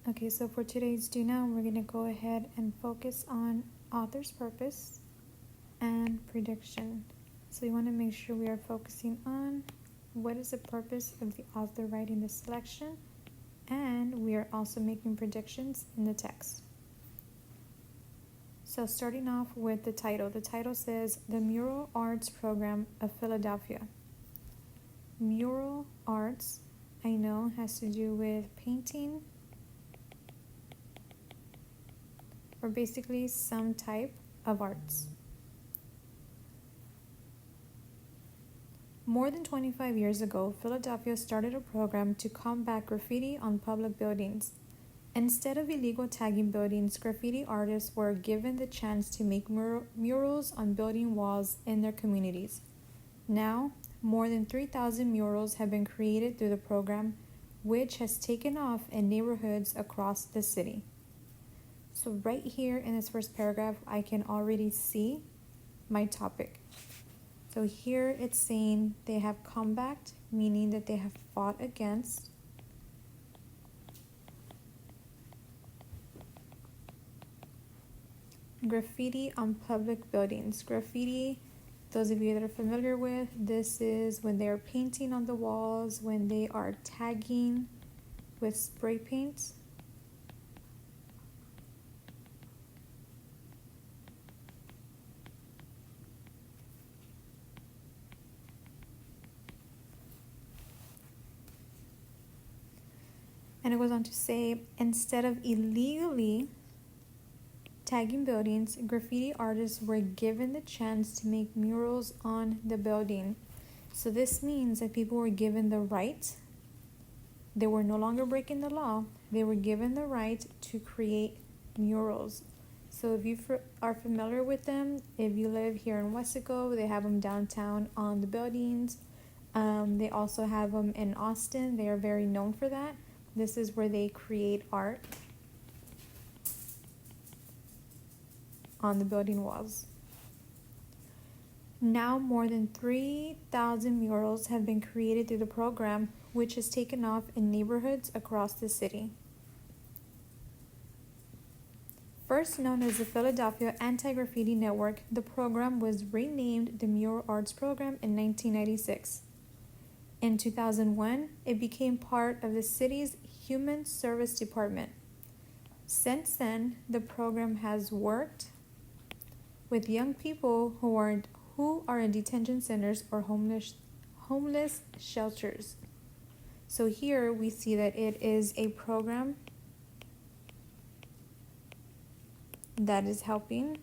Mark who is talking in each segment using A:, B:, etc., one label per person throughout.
A: Okay, so for today's Do Now, we're going to go ahead and focus on author's purpose and prediction. So we want to make sure we are focusing on what is the purpose of the author writing the selection, and we are also making predictions in the text. So starting off with the title says The Mural Arts Program of Philadelphia. Mural arts, I know, has to do with painting, or basically some type of arts. More than 25 years ago, Philadelphia started a program to combat graffiti on public buildings. Instead of illegal tagging buildings, graffiti artists were given the chance to make murals on building walls in their communities. Now, more than 3,000 murals have been created through the program, which has taken off in neighborhoods across the city. So right here in this first paragraph, I can already see my topic. So here it's saying they have combat, meaning that they have fought against graffiti on public buildings. Graffiti, those of you that are familiar with, this is when they are painting on the walls, when they are tagging with spray paint. And it goes on to say, instead of illegally tagging buildings, graffiti artists were given the chance to make murals on the building. So this means that people were given the right, they were no longer breaking the law, they were given the right to create murals. So if you are familiar with them, if you live here in Wesco, they have them downtown on the buildings. They also have them in Austin. They are very known for that. This is where they create art on the building walls. Now more than 3,000 murals have been created through the program, which has taken off in neighborhoods across the city. First known as the Philadelphia Anti-Graffiti Network, the program was renamed the Mural Arts Program in 1996. In 2001, it became part of the city's Human Service Department. Since then, the program has worked with young people who are in detention centers or homeless shelters. So here we see that it is a program that is helping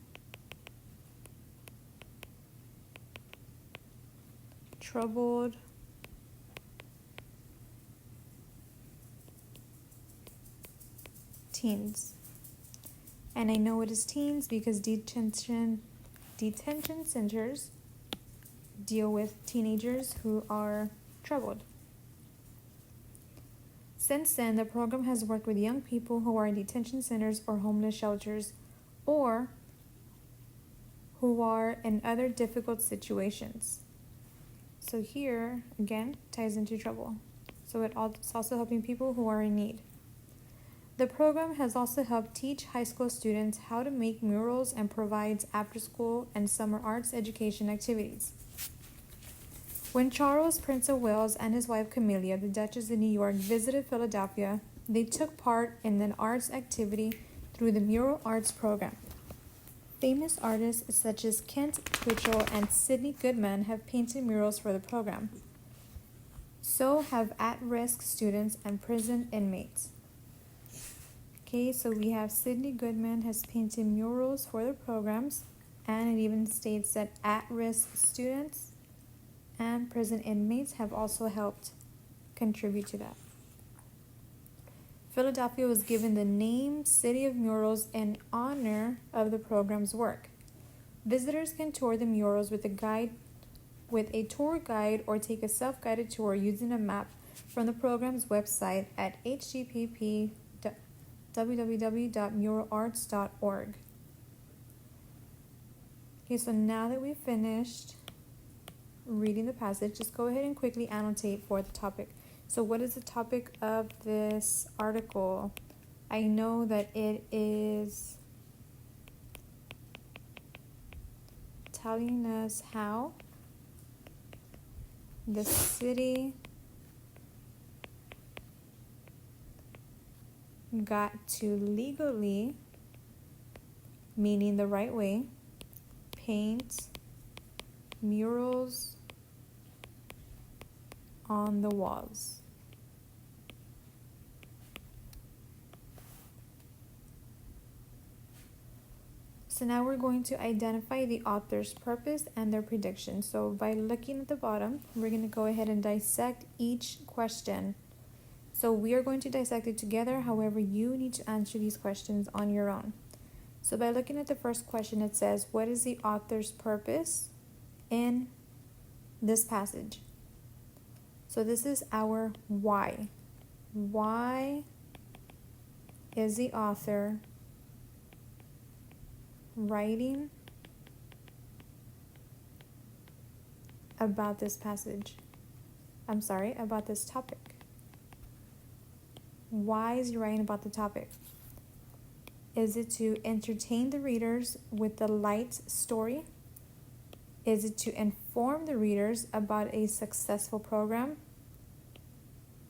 A: troubled teens. And I know it is teens because detention centers deal with teenagers who are troubled. Since then, the program has worked with young people who are in detention centers or homeless shelters, or who are in other difficult situations. So here, again, ties into trouble. So it's also helping people who are in need. The program has also helped teach high school students how to make murals and provides after-school and summer arts education activities. When Charles, Prince of Wales, and his wife Camilla, the Duchess of New York, visited Philadelphia, they took part in an arts activity through the Mural Arts Program. Famous artists such as Kent Twitchell and Sidney Goodman have painted murals for the program. So have at-risk students and prison inmates. Okay, so we have Sidney Goodman has painted murals for the programs, and it even states that at-risk students and prison inmates have also helped contribute to that. Philadelphia was given the name City of Murals in honor of the program's work. Visitors can tour the murals with a tour guide or take a self-guided tour using a map from the program's website at http://www.muralarts.org. Okay, so now that we've finished reading the passage, just go ahead and quickly annotate for the topic. So what is the topic of this article? I know that it is telling us how the city got to legally, meaning the right way, paint murals on the walls. So now we're going to identify the author's purpose and their prediction. So by looking at the bottom, we're going to go ahead and dissect each question. So we are going to dissect it together. However, you need to answer these questions on your own. So by looking at the first question, it says, what is the author's purpose in this passage? So this is our why. Why is the author writing about this passage? About this topic. Why is he writing about the topic? Is it to entertain the readers with the light story? Is it to inform the readers about a successful program?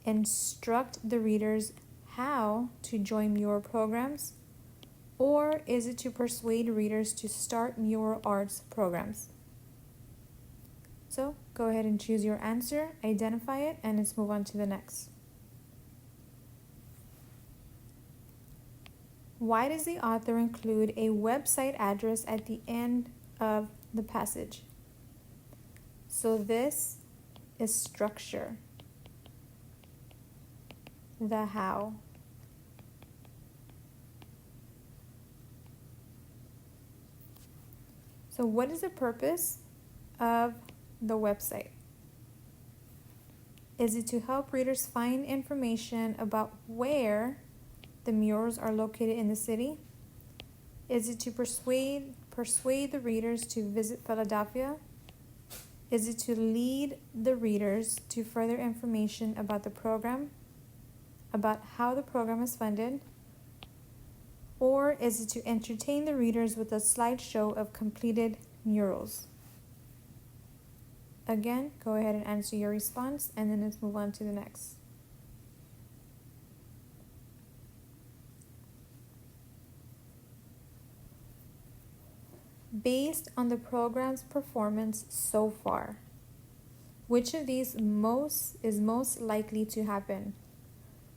A: Instruct the readers how to join mural programs? Or is it to persuade readers to start mural arts programs? So go ahead and choose your answer, identify it, and let's move on to the next. Why does the author include a website address at the end of the passage? So this is structure. The how. So what is the purpose of the website? Is it to help readers find information about where the murals are located in the city? Is it to persuade the readers to visit Philadelphia? Is it to lead the readers to further information about the program, about how the program is funded? Or is it to entertain the readers with a slideshow of completed murals? Again, go ahead and answer your response, and then let's move on to the next. Based on the program's performance so far, which of these is most likely to happen?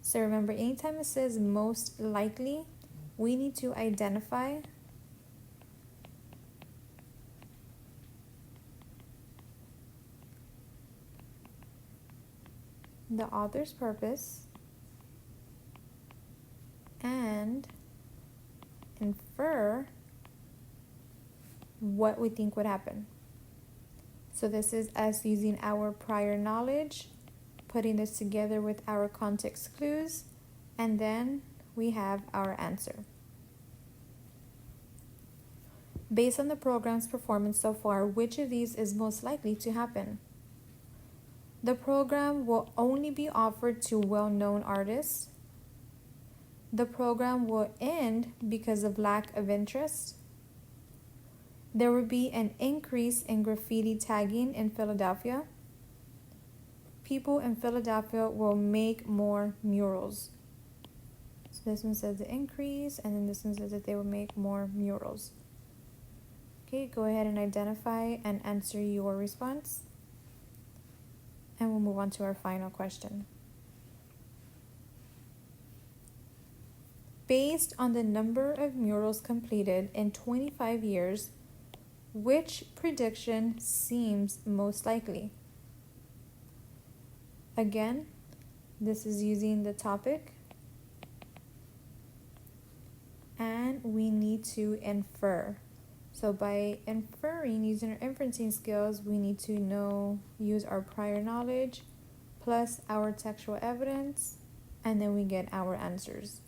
A: So remember, anytime it says most likely, we need to identify the author's purpose and infer what we think would happen. So this is us using our prior knowledge, putting this together with our context clues, and then we have our answer. Based on the program's performance so far, which of these is most likely to happen? The program will only be offered to well-known artists. The program will end because of lack of interest. There will be an increase in graffiti tagging in Philadelphia. People in Philadelphia will make more murals. So this one says the increase, and then this one says that they will make more murals. Okay, go ahead and identify and answer your response. And we'll move on to our final question. Based on the number of murals completed in 25 years, which prediction seems most likely? Again, this is using the topic, and we need to infer. So by inferring, using our inferencing skills, we need to use our prior knowledge plus our textual evidence, and then we get our answers.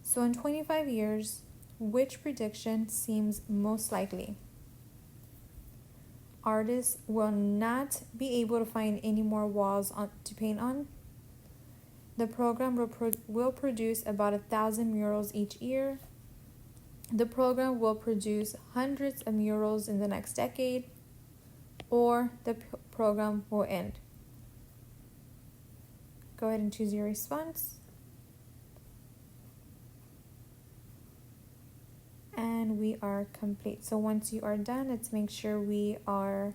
A: So in 25 years, which prediction seems most likely? Artists will not be able to find any more walls to paint on. The program will produce about 1,000 murals each year. The program will produce hundreds of murals in the next decade, or the program will end. Go ahead and choose your response. And we are complete. So once you are done, let's make sure we are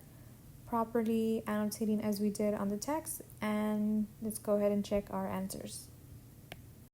A: properly annotating as we did on the text, and let's go ahead and check our answers.